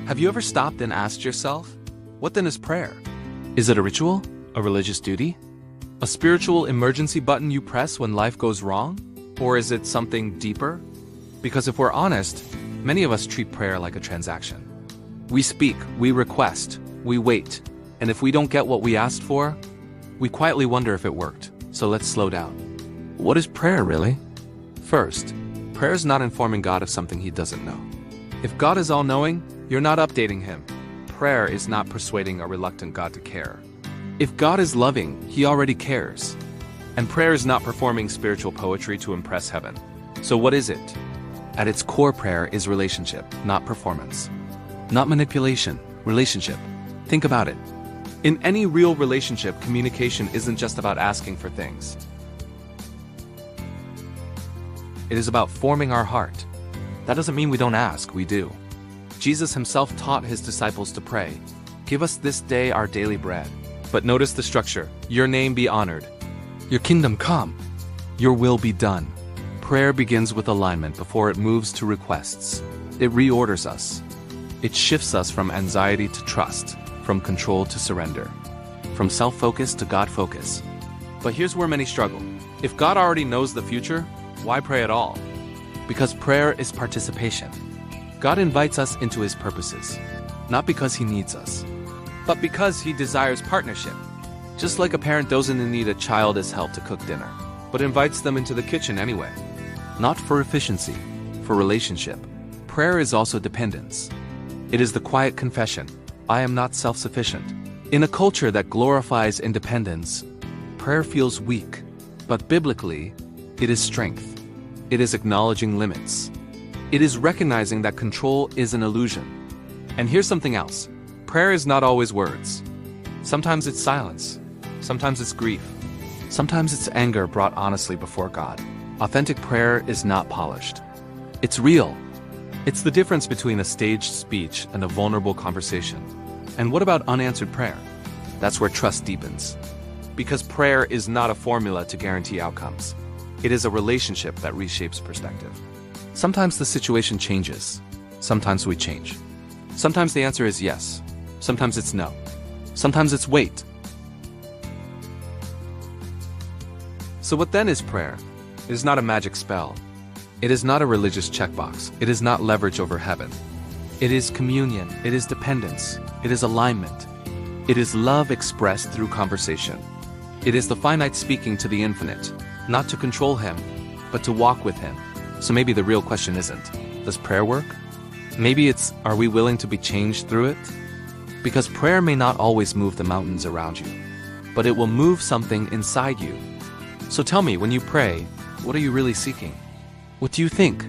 Have you ever stopped and asked yourself, what then is prayer? Is it a ritual? A religious duty? A spiritual emergency button you press when life goes wrong? Or is it something deeper? Because if we're honest, many of us treat prayer like a transaction. We speak, we request, we wait, and if we don't get what we asked for, we quietly wonder if it worked. So let's slow down. What is prayer really? First, prayer is not informing God of something He doesn't know. If God is all-knowing, you're not updating Him. Prayer is not persuading a reluctant God to care. If God is loving, He already cares. And prayer is not performing spiritual poetry to impress heaven. So what is it? At its core, prayer is relationship, not performance. Not manipulation, relationship. Think about it. In any real relationship, communication isn't just about asking for things. It is about forming our heart. That doesn't mean we don't ask, we do. Jesus Himself taught His disciples to pray, "Give us this day our daily bread." But notice the structure. Your name be honored. Your kingdom come. Your will be done. Prayer begins with alignment before it moves to requests. It reorders us. It shifts us from anxiety to trust, from control to surrender, from self-focus to God-focus. But here's where many struggle. If God already knows the future, why pray at all? Because prayer is participation. God invites us into His purposes, not because He needs us, but because He desires partnership. Just like a parent doesn't need a child as help to cook dinner, but invites them into the kitchen anyway. Not for efficiency, for relationship. Prayer is also dependence. It is the quiet confession, I am not self-sufficient. In a culture that glorifies independence, prayer feels weak, but biblically, it is strength. It is acknowledging limits. It is recognizing that control is an illusion. And here's something else. Prayer is not always words. Sometimes it's silence. Sometimes it's grief. Sometimes it's anger brought honestly before God. Authentic prayer is not polished. It's real. It's the difference between a staged speech and a vulnerable conversation. And what about unanswered prayer? That's where trust deepens. Because prayer is not a formula to guarantee outcomes. It is a relationship that reshapes perspective. Sometimes the situation changes. Sometimes we change. Sometimes the answer is yes. Sometimes it's no. Sometimes it's wait. So what then is prayer? It is not a magic spell. It is not a religious checkbox. It is not leverage over heaven. It is communion. It is dependence. It is alignment. It is love expressed through conversation. It is the finite speaking to the infinite, not to control Him, but to walk with Him. So maybe the real question isn't, does prayer work? Maybe it's, are we willing to be changed through it? Because prayer may not always move the mountains around you, but it will move something inside you. So tell me, when you pray, what are you really seeking? What do you think?